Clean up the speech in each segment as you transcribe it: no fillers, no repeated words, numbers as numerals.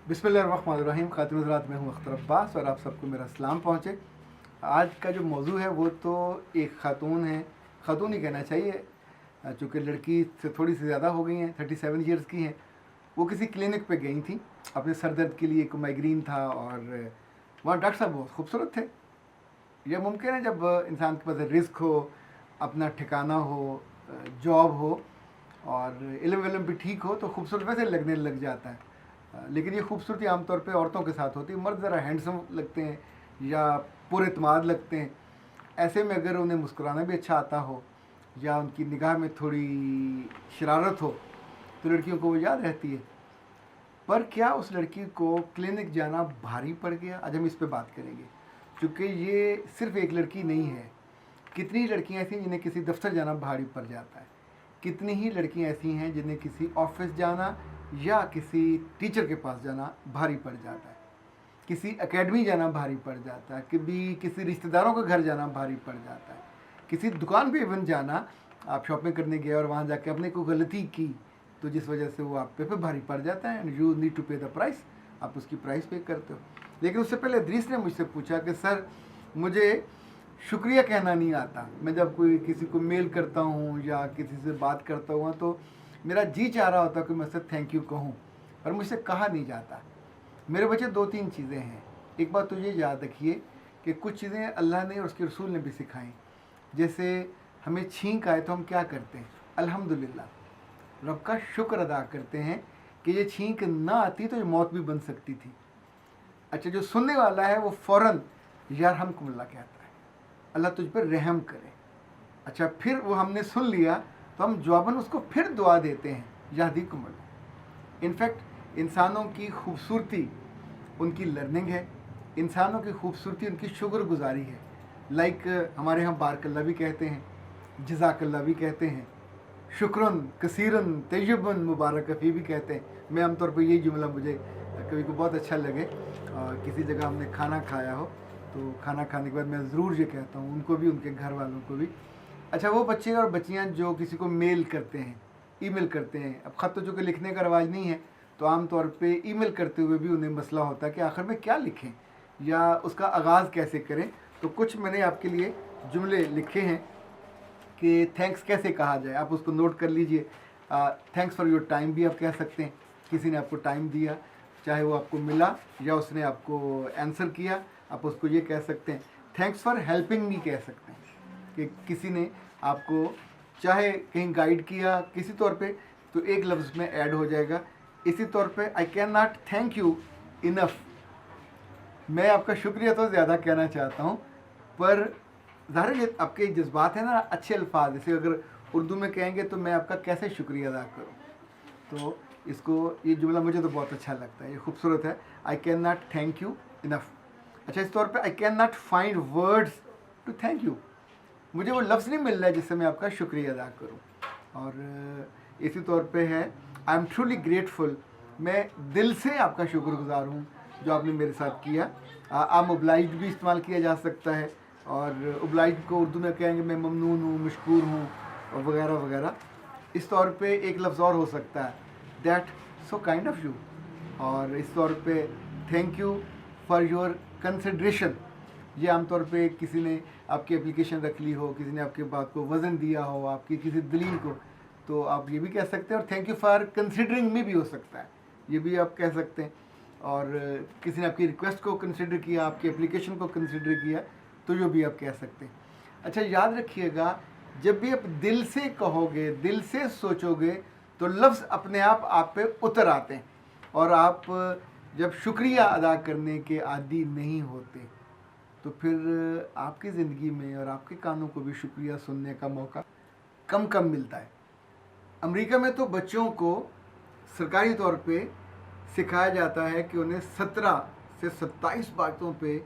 बिस्मिल्लाहिर्रहमानिर्रहीम। खातिन हज़रात, मैं हूँ अख्तर अब्बास और आप सबको मेरा सलाम पहुँचे। आज का जो मौजू है वो तो एक ख़ातून है, ख़ातून ही कहना चाहिए, चूँकि लड़की से थोड़ी सी ज़्यादा हो गई हैं, 37 ईयर्स की हैं। वो किसी क्लिनिक पे गई थी अपने सर दर्द के लिए, एक माइग्रेन था और वहाँ डॉक्टर साहब बहुत खूबसूरत थे। यह मुमकिन है जब इंसान के पास रिस्क हो, अपना ठिकाना हो, जॉब हो और इल्म विल्म भी ठीक हो तो खूबसूरत वैसे लगने लग जाता है। लेकिन ये खूबसूरती आमतौर पे औरतों के साथ होती है। मर्द ज़रा हैंडसम लगते हैं या पुरएतमाद लगते हैं। ऐसे में अगर उन्हें मुस्कुराना भी अच्छा आता हो या उनकी निगाह में थोड़ी शरारत हो तो लड़कियों को वो याद रहती है। पर क्या उस लड़की को क्लिनिक जाना भारी पड़ गया? आज हम इस पे बात करेंगे, क्योंकि ये सिर्फ एक लड़की नहीं है। कितनी लड़कियां ऐसी हैं जिन्हें किसी दफ्तर जाना भारी पड़ जाता है, कितनी ही लड़कियां ऐसी हैं जिन्हें किसी ऑफिस जाना या किसी टीचर के पास जाना भारी पड़ जाता है, किसी एकेडमी जाना भारी पड़ जाता है, कभी किसी रिश्तेदारों के घर जाना भारी पड़ जाता है, किसी दुकान पे इवन जाना। आप शॉपिंग करने गए और वहाँ जाके आपने कोई गलती की तो जिस वजह से वो आप पे भारी पड़ जाता है एंड यू नीड टू पे द प्राइस। आप उसकी प्राइस पे करते हो। लेकिन उससे पहले इदरीस ने मुझसे पूछा कि सर, मुझे शुक्रिया कहना नहीं आता। मैं जब कोई किसी को मेल करता हूँ या किसी से बात करता हूँ तो मेरा जी चाह रहा होता कि मैं उससे थैंक यू कहूँ, पर मुझसे कहा नहीं जाता। मेरे बच्चे दो तीन चीज़ें हैं। एक बात तो ये याद रखिए कि कुछ चीज़ें अल्लाह ने और उसके रसूल ने भी सिखाई। जैसे हमें छींक आए तो हम क्या करते हैं? अल्हम्दुलिल्लाह, रब का शुक्र अदा करते हैं कि ये छींक ना आती तो ये मौत भी बन सकती थी। अच्छा, जो सुनने वाला है वो फ़ौरन यार हमकुमुल्लाह कहता है, अल्लाह तुझ पर रहम करे। अच्छा, फिर वो हमने सुन लिया तो हम जवाबन उसको फिर दुआ देते हैं, याहदीकुमुल्लाह। इनफैक्ट इंसानों की खूबसूरती उनकी लर्निंग है, इंसानों की खूबसूरती उनकी शुक्रगुजारी है। लाइक हमारे यहाँ बारकल्ला भी कहते हैं, जज़ाकल्ला भी कहते हैं, शुक्रन कसीरन तय्यबन मुबारक फ़ी भी कहते हैं। मैं आमतौर पर यही जुमला मुझे कभी को बहुत अच्छा लगे और किसी जगह हमने खाना खाया हो तो खाना खाने के बाद मैं ज़रूर ये कहता हूँ उनको भी, उनके घर वालों को भी। अच्छा, वो बच्चे और बच्चियाँ जो किसी को मेल करते हैं, ईमेल करते हैं, अब ख़त तो चूँकि लिखने का रवाज नहीं है तो आम तौर पे ईमेल करते हुए भी उन्हें मसला होता है कि आखिर में क्या लिखें या उसका आगाज़ कैसे करें। तो कुछ मैंने आपके लिए जुमले लिखे हैं कि थैंक्स कैसे कहा जाए, आप उसको नोट कर लीजिए। थैंक्स फॉर योर टाइम भी आप कह सकते हैं। किसी ने आपको टाइम दिया, चाहे वो आपको मिला या उसने आपको आंसर किया, आप उसको ये कह सकते हैं। थैंक्स फॉर हेल्पिंग मी कह सकते हैं कि किसी ने आपको चाहे कहीं गाइड किया किसी तौर पे तो एक लफ्ज़ में ऐड हो जाएगा। इसी तौर पे I can not thank you enough, मैं आपका शुक्रिया तो ज़्यादा कहना चाहता हूँ, पर ज़ाहिर है आपके जज्बात हैं ना, अच्छे अल्फाज, जैसे अगर उर्दू में कहेंगे तो मैं आपका कैसे शुक्रिया अदा करूँ। तो इसको, ये जुमला मुझे तो बहुत अच्छा लगता है, ये खूबसूरत है। I can not thank you enough. अच्छा, इस तौर पे I can not find words to thank you, मुझे वो लफ्ज़ नहीं मिल रहा है जिससे मैं आपका शुक्रिया अदा करूँ। और इसी तौर पे है आई एम ट्रूली ग्रेटफुल, मैं दिल से आपका शुक्रगुजार हूँ जो आपने मेरे साथ किया। आई एम ओब्लाइज्ड भी इस्तेमाल किया जा सकता है और ओब्लाइज्ड को उर्दू में कहेंगे मैं ममनून हूँ, मशकूर हूँ और वगैरह वगैरह। इस तौर पे एक लफ्ज़ और हो सकता है, that so kind of you. और इस तौर पे thank you for your consideration, ये आमतौर पे किसी ने आपकी एप्लीकेशन रख ली हो, किसी ने आपकी बात को वज़न दिया हो, आपकी किसी दलील को, तो आप ये भी कह सकते हैं। और थैंक यू फॉर कंसिडरिंग मी भी हो सकता है, ये भी आप कह सकते हैं। और किसी ने आपकी रिक्वेस्ट को कंसिडर किया, आपकी एप्लीकेशन को कंसिडर किया, तो जो भी आप कह सकते हैं। अच्छा, याद रखिएगा, जब भी आप दिल से कहोगे, दिल से सोचोगे तो लफ्ज़ अपने आप पे उतर आते हैं और आप जब शुक्रिया अदा करने के आदी नहीं होते तो फिर आपकी ज़िंदगी में और आपके कानों को भी शुक्रिया सुनने का मौका कम कम मिलता है। अमेरिका में तो बच्चों को सरकारी तौर पे सिखाया जाता है कि उन्हें 17 से 27 बातों पे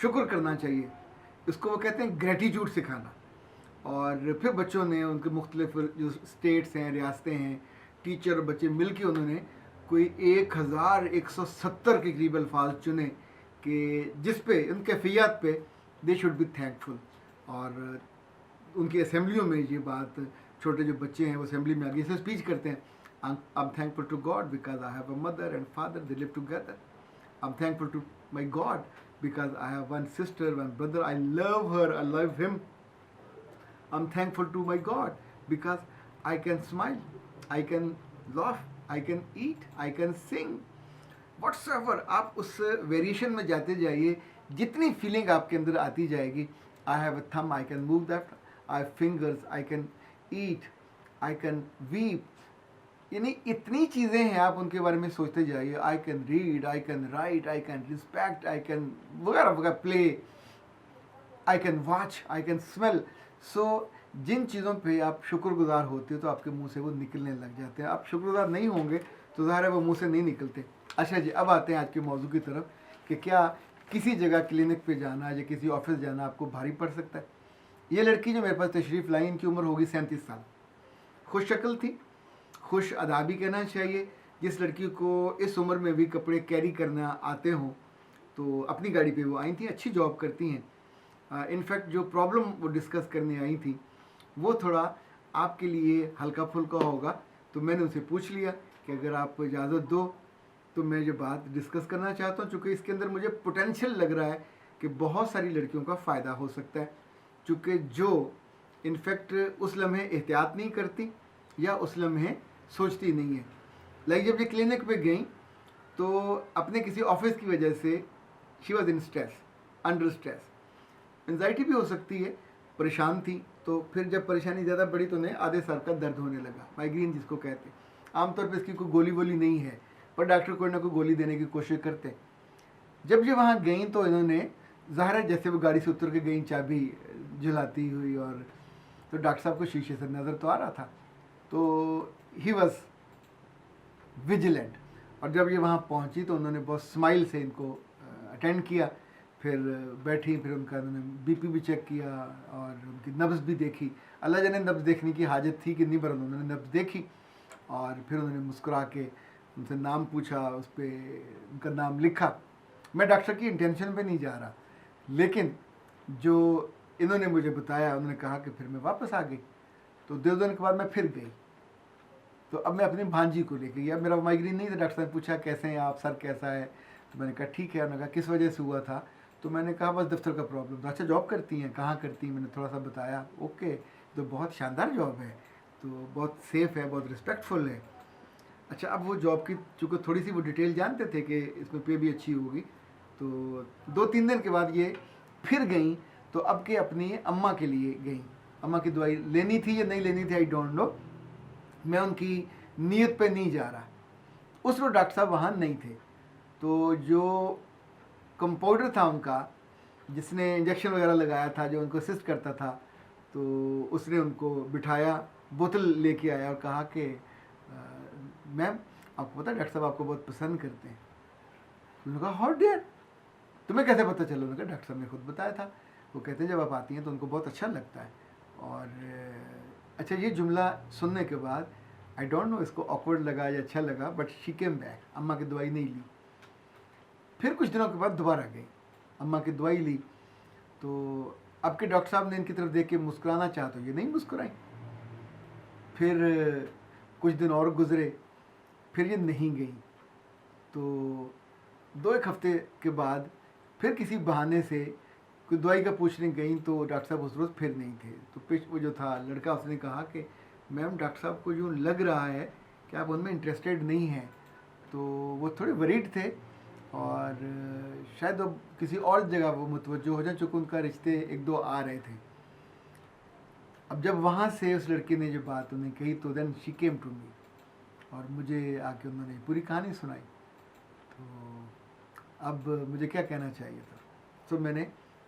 शुक्र करना चाहिए। इसको वो कहते हैं ग्रेटिट्यूड सिखाना। और फिर बच्चों ने, उनके मुख्तलिफ जो स्टेट्स हैं, रियासतें हैं, टीचर और बच्चे मिल के उन्होंने कोई 1170 के करीब अल्फाज चुने कि जिस पे, उन कैफियत पे दे शुड बी थैंकफुल। और उनकी असम्बलियों में ये बात, छोटे जो बच्चे हैं वो असम्बली में आगे से स्पीच करते हैं I'm thankful to God because I have a mother and father, they live together. I'm thankful to my God because I have one sister, one brother, I love her, I love him. I'm thankful to my God because I can smile, I can laugh, I can eat, I can sing. Whatsoever, आप उस variation में जाते जाइए, जितनी feeling आपके अंदर आती जाएगी. आई हैव अ थम, I can move that, I have fingers, I can eat, I can weep. यानी इतनी चीज़ें हैं, आप उनके बारे में सोचते जाइए. I can read, I can write, I can respect, I can वगैरह वगैरह, play, I can watch, I can smell. So जिन चीज़ों पे आप शुक्रगुजार होते हो तो आपके मुंह से वो निकलने लग जाते हैं. आप शुक्रगुजार नहीं होंगे तो ज़ाहिर है वो मुंह से नहीं निकलते. अच्छा जी, अब आते हैं आज के मौजू की तरफ कि क्या किसी जगह क्लिनिक पे जाना या किसी ऑफिस जाना आपको भारी पड़ सकता है. ये लड़की जो मेरे पास तशरीफ़ लाई, इनकी उम्र होगी 37 साल. खुश शक्ल थी, खुश अदा भी कहना चाहिए. जिस लड़की को इस उम्र में भी कपड़े कैरी करना आते हों, तो अपनी गाड़ी पे वो आई थी. अच्छी जॉब करती हैं. इनफैक्ट जो प्रॉब्लम वो डिस्कस करने आई थी वो थोड़ा आपके लिए हल्का फुल्का होगा. तो मैंने उनसे पूछ लिया कि अगर आप इजाज़त दो तो मैं ये बात डिस्कस करना चाहता हूँ, चूँकि इसके अंदर मुझे पोटेंशियल लग रहा है कि बहुत सारी लड़कियों का फ़ायदा हो सकता है. चूँकि जो इनफैक्ट उस लम्हे एहतियात नहीं करती या उस लम्हे सोचती नहीं है. लाइक जब ये क्लिनिक पे गई तो अपने किसी ऑफिस की वजह से she was in stress, under stress. Anxiety भी हो सकती है, परेशान थी. तो फिर जब परेशानी ज़्यादा बढ़ी तो उन्हें आधे सर का दर्द होने लगा, माइग्रेन जिसको कहते हैं. आमतौर पर इसकी कोई गोली वोली नहीं है, पर डॉक्टर कोई ना कोई गोली देने की कोशिश करते हैं. जब ये वहाँ गई तो इन्होंने, ज़ाहिर है जैसे वो गाड़ी से उतर के गई चाबी जलाती हुई, और तो डॉक्टर साहब को शीशे से नज़र तो आ रहा था, तो ही वॉज विजिलेंट. और जब ये वहाँ पहुँची तो उन्होंने बहुत स्माइल से इनको अटेंड किया. फिर बैठी, फिर उनका उन्होंने बीपी भी चेक किया और उनकी नब्ज़ भी देखी. अल्लाह जाने नब्ज़ देखने की हाजत थी कि नहीं, पर उन्होंने नब्ज़ देखी. और फिर उन्होंने मुस्कुरा के उनसे नाम पूछा, उस पर उनका नाम लिखा. मैं डॉक्टर की इंटेंशन पे नहीं जा रहा, लेकिन जो इन्होंने मुझे बताया, उन्होंने कहा कि फिर मैं वापस आ गई. तो 2 दिन के बाद मैं फिर गई. तो अब मैं अपनी भांजी को लेके गया. मेरा माइग्रेन नहीं था. डॉक्टर साहब ने पूछा कैसे हैं आप, सर कैसा है. तो मैंने कहा ठीक है. उन्होंने कहा किस वजह से हुआ था. तो मैंने कहा बस दफ्तर का प्रॉब्लम था. अच्छा जॉब करती हैं, कहाँ करती हैं. मैंने थोड़ा सा बताया. ओके, तो बहुत शानदार जॉब है, तो बहुत सेफ़ है, बहुत रिस्पेक्टफुल है. अच्छा, अब वो जॉब की चूँकि थोड़ी सी वो डिटेल जानते थे कि इसमें पे भी अच्छी होगी. तो 2-3 दिन के बाद ये फिर गई. तो अब के अपनी अम्मा के लिए गई. अम्मा की दवाई लेनी थी या नहीं लेनी थी, आई डोंट नो. मैं उनकी नीयत पे नहीं जा रहा. उस वक्त डॉक्टर साहब वहाँ नहीं थे. तो जो कंपाउंडर था उनका, जिसने इंजेक्शन वगैरह लगाया था, जो उनको असिस्ट करता था, तो उसने उनको बिठाया, बोतल लेके आया और कहा कि मैम आपको पता है डॉक्टर साहब आपको बहुत पसंद करते हैं. उन्होंने कहा हाउ डेयर, तुम्हें कैसे पता चला. उन्होंने कहा डॉक्टर साहब ने खुद बताया था. वो कहते हैं जब आप आती हैं तो उनको बहुत अच्छा लगता है. और अच्छा, ये जुमला सुनने के बाद आई डोंट नो इसको ऑकवर्ड लगा या अच्छा लगा, बट शी केम बैक. अम्मा की दवाई नहीं ली. फिर कुछ दिनों के बाद दोबारा गई, अम्मा की दवाई ली. तो अब के डॉक्टर साहब ने इनकी तरफ देख के मुस्कुराना चाहा तो ये नहीं मुस्कुराई. फिर कुछ दिन और गुजरे, फिर ये नहीं गई. तो 2-1 हफ्ते के बाद फिर किसी बहाने से कोई दवाई का पूछने गई तो डॉक्टर साहब उस रोज़ फिर नहीं थे. तो वो जो था लड़का, उसने कहा कि मैम डॉक्टर साहब को यूँ लग रहा है कि आप उनमें इंटरेस्टेड नहीं हैं. तो वो थोड़े वरीड थे और शायद वो किसी और जगह वो मुतवज्जो हो जाए, चूँकि उनका रिश्ते 1-2 आ रहे थे. अब जब वहाँ से उस लड़के ने जो बात उन्हें कही तो then she came to me, और मुझे आके उन्होंने पूरी कहानी सुनाई. तो अब मुझे क्या कहना चाहिए था. तो मैंने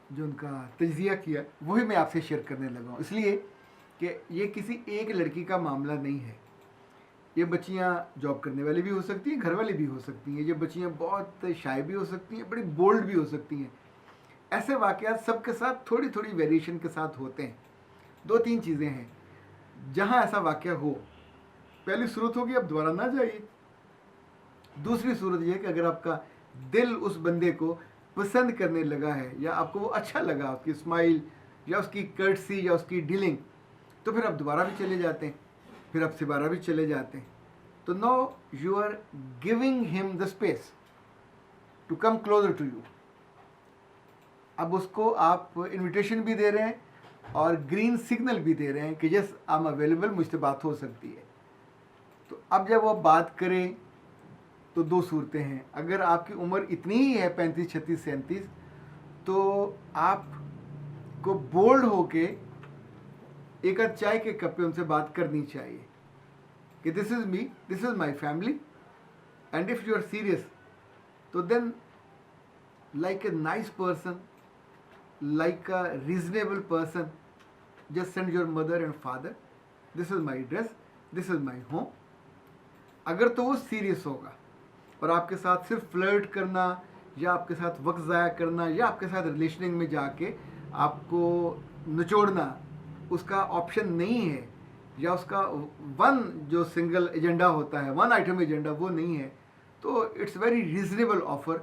जो उनका तज्ज़िया किया वही मैं आपसे शेयर करने लगा हूँ, इसलिए कि ये किसी एक लड़की का मामला नहीं है. ये बच्चियाँ जॉब करने वाली भी हो सकती हैं, घर वाली भी हो सकती हैं. ये बच्चियाँ बहुत शाय भी हो सकती हैं, बड़ी बोल्ड भी हो सकती हैं. ऐसे वाक़यात सबके साथ थोड़ी थोड़ी वेरिएशन के साथ होते हैं. 2-3 चीज़ें हैं जहाँ ऐसा वाक़या हो. पहली सूरत होगी आप दोबारा ना जाइए. दूसरी सूरत ये कि अगर आपका दिल उस बंदे को पसंद करने लगा है या आपको वो अच्छा लगा, उसकी स्माइल या उसकी कर्टसी या उसकी डीलिंग, तो फिर आप दोबारा भी चले जाते हैं, फिर आप सिबारा भी चले जाते हैं. तो now you are giving him the space to come closer to you. अब उसको आप इनविटेशन भी दे रहे हैं और ग्रीन सिग्नल भी दे रहे हैं कि यस आई एम अवेलेबल, मुझसे बात हो सकती है। तो अब जब वो बात करें तो दो सूरतें हैं। अगर आपकी उम्र इतनी ही है 35, 36, 37, तो आपको बोल्ड होके एक आध चाय के कप पे उनसे बात करनी चाहिए कि this is me, this is my family, and if you are serious तो then like a nice person, like a reasonable person, just send your mother and father, this is my address, this is my home। अगर तो वो serious होगा और आपके साथ सिर्फ flirt करना या आपके साथ वक्त ज़ाया करना या आपके साथ रिलेशनिंग में जाके आपको निचोड़ना उसका ऑप्शन नहीं है, या उसका वन जो सिंगल एजेंडा होता है, वन आइटम एजेंडा, वो नहीं है, तो इट्स वेरी रीजनेबल ऑफर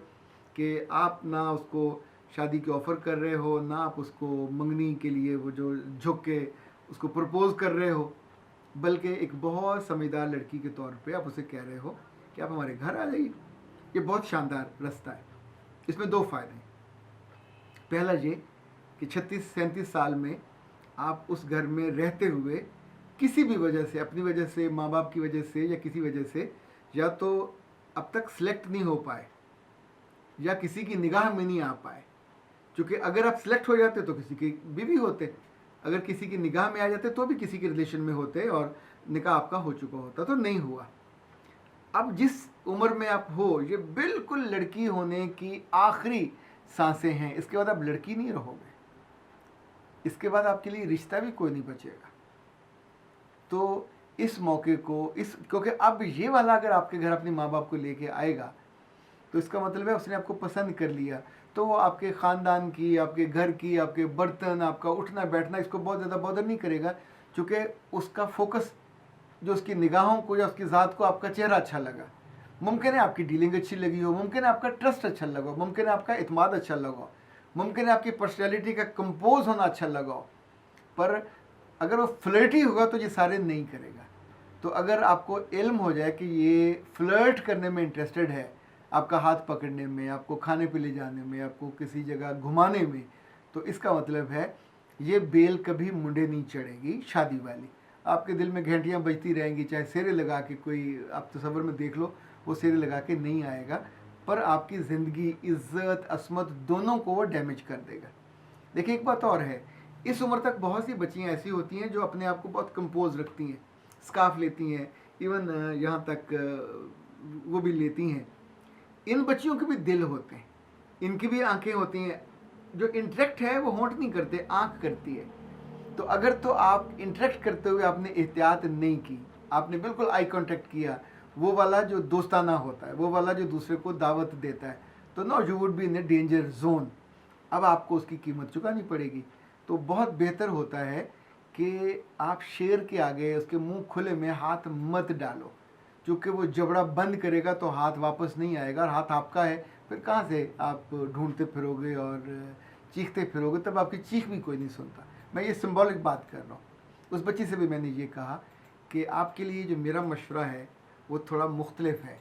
कि आप ना उसको शादी के ऑफ़र कर रहे हो, ना आप उसको मंगनी के लिए वो जो झुक के उसको प्रपोज कर रहे हो, बल्कि एक बहुत समझदार लड़की के तौर पे आप उसे कह रहे हो कि आप हमारे घर आ जाइए। ये बहुत शानदार रास्ता है। इसमें दो फ़ायदे हैं। पहला ये कि 36-37 साल में आप उस घर में रहते हुए किसी भी वजह से, अपनी वजह से, माँ बाप की वजह से या किसी वजह से, या तो अब तक सिलेक्ट नहीं हो पाए या किसी की निगाह में नहीं आ पाए, क्योंकि अगर आप सिलेक्ट हो जाते तो किसी की बीवी होते, अगर किसी की निगाह में आ जाते तो भी किसी के रिलेशन में होते और निकाह आपका हो चुका होता, तो नहीं हुआ। अब जिस उम्र में आप हो, ये बिल्कुल लड़की होने की आखिरी सांसें हैं, इसके बाद आप लड़की नहीं रहोगे, इसके बाद आपके लिए रिश्ता भी कोई नहीं बचेगा। तो इस मौके को, क्योंकि अब ये वाला अगर आपके घर अपने माँ बाप को लेके आएगा तो इसका मतलब है उसने आपको पसंद कर लिया, तो वो आपके ख़ानदान की, आपके घर की, आपके बर्तन, आपका उठना बैठना, इसको बहुत ज़्यादा बॉदर नहीं करेगा, क्योंकि उसका फोकस जो उसकी निगाहों को या उसकी ज़ात को आपका चेहरा अच्छा लगा, मुमकिन है आपकी डीलिंग अच्छी लगी हो, मुमकिन है आपका ट्रस्ट अच्छा लगा हो, मुमकिन है आपका इत्माद अच्छा लगा हो, मुमकिन है आपकी पर्सनैलिटी का कंपोज होना अच्छा लगा हो, पर अगर वो फ्लर्टी होगा तो ये सारे नहीं करेगा। तो अगर आपको इल्म हो जाए कि ये फ्लर्ट करने में इंटरेस्टेड है, आपका हाथ पकड़ने में, आपको खाने पे ले जाने में, आपको किसी जगह घुमाने में, तो इसका मतलब है ये बेल कभी मुंडे नहीं चढ़ेगी शादी वाली। आपके दिल में घंटियाँ बजती रहेंगी, चाहे सेरे लगा के, कोई आप तस्वर में देख लो, वो सेरे लगा के नहीं आएगा, पर आपकी ज़िंदगी, इज़्ज़त, असमत दोनों को वो डैमेज कर देगा। देखिए एक बात और है, इस उम्र तक बहुत सी बच्चियाँ ऐसी होती हैं जो अपने आप को बहुत कंपोज रखती हैं, स्कार्फ लेती हैं, इवन यहाँ तक वो भी लेती हैं। इन बच्चियों के भी दिल होते हैं, इनकी भी आंखें होती हैं, जो इंटरेक्ट है वो होंठ नहीं करते, आंख करती है। तो अगर तो आप इंटरेक्ट करते हुए आपने एहतियात नहीं की, आपने बिल्कुल आई कांटेक्ट किया, वो वाला जो दोस्ताना होता है, वो वाला जो दूसरे को दावत देता है, तो know you would be in a danger zone. अब आपको उसकी कीमत चुकानी पड़ेगी। तो बहुत बेहतर होता है कि आप शेर के आगे उसके मुंह खुले में हाथ मत डालो, क्योंकि वो जबड़ा बंद करेगा तो हाथ वापस नहीं आएगा, और हाथ आपका है, फिर कहाँ से आप ढूंढते फिरोगे और चीखते फिरोगे, तब आपकी चीख भी कोई नहीं सुनता। मैं ये सिंबॉलिक बात कर रहा हूँ। उस बच्ची से भी मैंने ये कहा कि आपके लिए जो मेरा मशवरा है वो थोड़ा मुख्तलिफ है,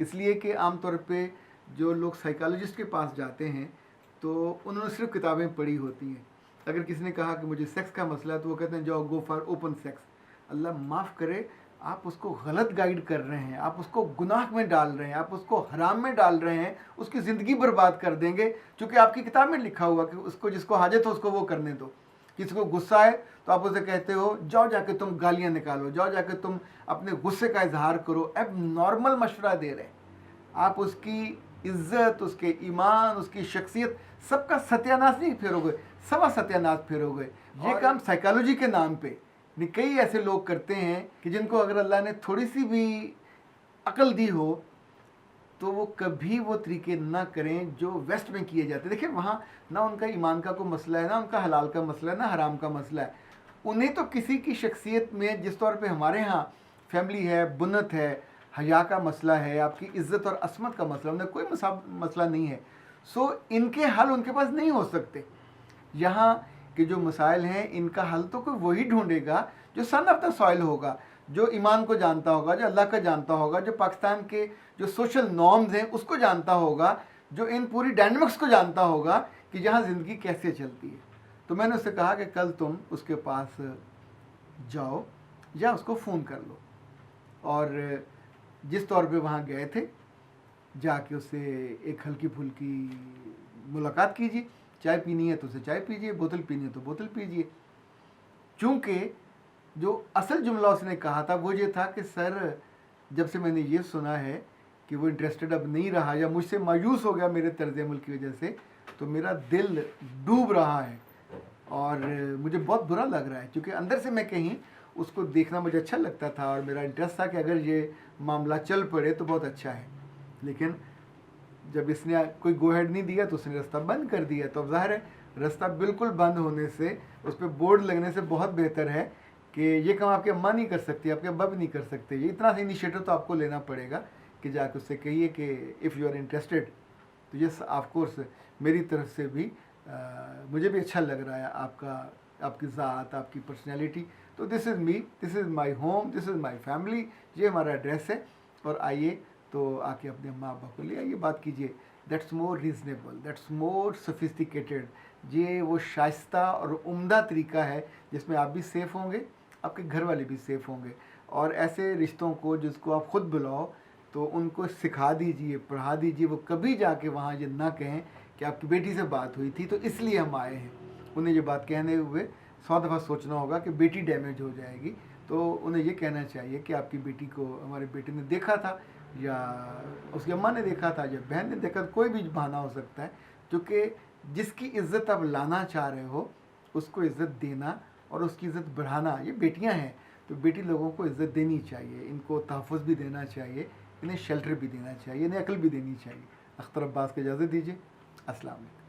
इसलिए कि आमतौर पे जो लोग साइकोलॉजिस्ट के पास जाते हैं तो उन्होंने सिर्फ किताबें पढ़ी होती हैं। अगर किसी ने कहा कि मुझे सेक्स का मसला है तो वो कहते हैं जाओ गो फॉर ओपन सेक्स। अल्लाह माफ़ करे, आप उसको गलत गाइड कर रहे हैं, आप उसको गुनाह में डाल रहे हैं, आप उसको हराम में डाल रहे हैं, उसकी ज़िंदगी बर्बाद कर देंगे। क्योंकि आपकी किताब में लिखा हुआ कि उसको जिसको हाजत हो उसको वो करने दो। किसी को गुस्सा है तो आप उसे कहते हो जाओ जाके तुम गालियाँ निकालो, जाओ जाके तुम अपने गुस्से का इजहार करो। अब नॉर्मल मशवरा दे रहे हैं आप, उसकी इज्जत, उसके ईमान, उसकी शख्सियत, सबका सत्यानाश नहीं फेरोगे, सवा सत्यानाश फेरोगे। ये काम साइकोलॉजी के नाम पे कई ऐसे लोग करते हैं कि जिनको अगर अल्लाह ने थोड़ी सी भी अकल दी हो तो वो कभी वो तरीके ना करें जो वेस्ट में किए जाते हैं। देखिए वहाँ ना उनका ईमान का कोई मसला है, ना उनका हलाल का मसला है, ना हराम का मसला है। उन्हें तो किसी की शख्सियत में, जिस तौर पे हमारे यहाँ फैमिली है, बुनत है, हया का मसला है, आपकी इज़्ज़त और असमत का मसला, उन्हें कोई मसला नहीं है। सो इनके हल उनके पास नहीं हो सकते। यहाँ के जो मसाइल हैं इनका हल तो कोई वही ढूंढेगा जो सन ऑफ द सॉइल होगा, जो ईमान को जानता होगा, जो अल्लाह का जानता होगा, जो पाकिस्तान के जो सोशल नॉर्म्स हैं उसको जानता होगा, जो इन पूरी डायनामिक्स को जानता होगा कि यहाँ ज़िंदगी कैसे चलती है। तो मैंने उससे कहा कि कल तुम उसके पास जाओ या उसको फ़ोन कर लो, और जिस तौर पे वहाँ गए थे जाके उससे एक हल्की फुल्की मुलाकात कीजिए। चाय पीनी है तो उसे चाय पीजिए, बोतल पीनी है तो बोतल पीजिए। चूँकि जो असल जुमला उसने कहा था वो ये था कि सर, जब से मैंने ये सुना है कि वो इंटरेस्टेड अब नहीं रहा या मुझसे मायूस हो गया मेरे तर्ज अमल की वजह से, तो मेरा दिल डूब रहा है और मुझे बहुत बुरा लग रहा है। क्योंकि अंदर से मैं कहीं उसको देखना मुझे अच्छा लगता था और मेरा इंटरेस्ट था कि अगर ये मामला चल पड़े तो बहुत अच्छा है। लेकिन जब इसने कोई गो हेड नहीं दिया तो उसने रास्ता बंद कर दिया। तो अब ज़ाहिर है रास्ता बिल्कुल बंद होने से, उस पर बोर्ड लगने से बहुत बेहतर है कि ये काम आपके अम्मा नहीं कर सकती, आपके अब्बा भी नहीं कर सकते। ये इतना सा इनिशिएटिव तो आपको लेना पड़ेगा कि जाके उससे कहिए कि इफ़ यू आर इंटरेस्टेड तो यस ऑफ कोर्स मेरी तरफ से भी मुझे भी अच्छा लग रहा है आपकी ज़ात, आपकी पर्सनैलिटी। तो this is me, this is my home, this is my family, ये हमारा एड्रेस है और आइए तो आके अपने अम्मा अब्बा को ले आइए, बात कीजिए। That's more reasonable, that's more sophisticated. ये वो शाइस्ता और उम्दा तरीका है जिसमें आप भी सेफ़ होंगे, आपके घर वाले भी सेफ़ होंगे। और ऐसे रिश्तों को जिसको आप ख़ुद बुलाओ तो उनको सिखा दीजिए, पढ़ा दीजिए। वो कभी जाके वहाँ ये ना कहें कि आपकी बेटी से बात हुई थी तो इसलिए हम आए हैं। उन्हें ये बात कहने हुए 100 दफ़ा सोचना होगा कि बेटी डैमेज हो जाएगी। तो उन्हें ये कहना चाहिए कि आपकी बेटी को हमारे बेटे ने देखा था या उसकी अम्मा ने देखा था या बहन ने देखा, कोई भी बहाना हो सकता है। क्योंकि जिसकी इज़्ज़त आप लाना चाह रहे हो उसको इज़्ज़त देना और उसकी इज़्ज़त बढ़ाना, ये बेटियां हैं तो बेटी लोगों को इज़्ज़त देनी चाहिए, इनको तहफ़्फ़ुज़ भी देना चाहिए, इन्हें शेल्टर भी देना चाहिए, इन्हें अक्ल भी देनी चाहिए। अख्तर अब्बास को इजाज़त दीजिए। अस्सलाम वालेकुम।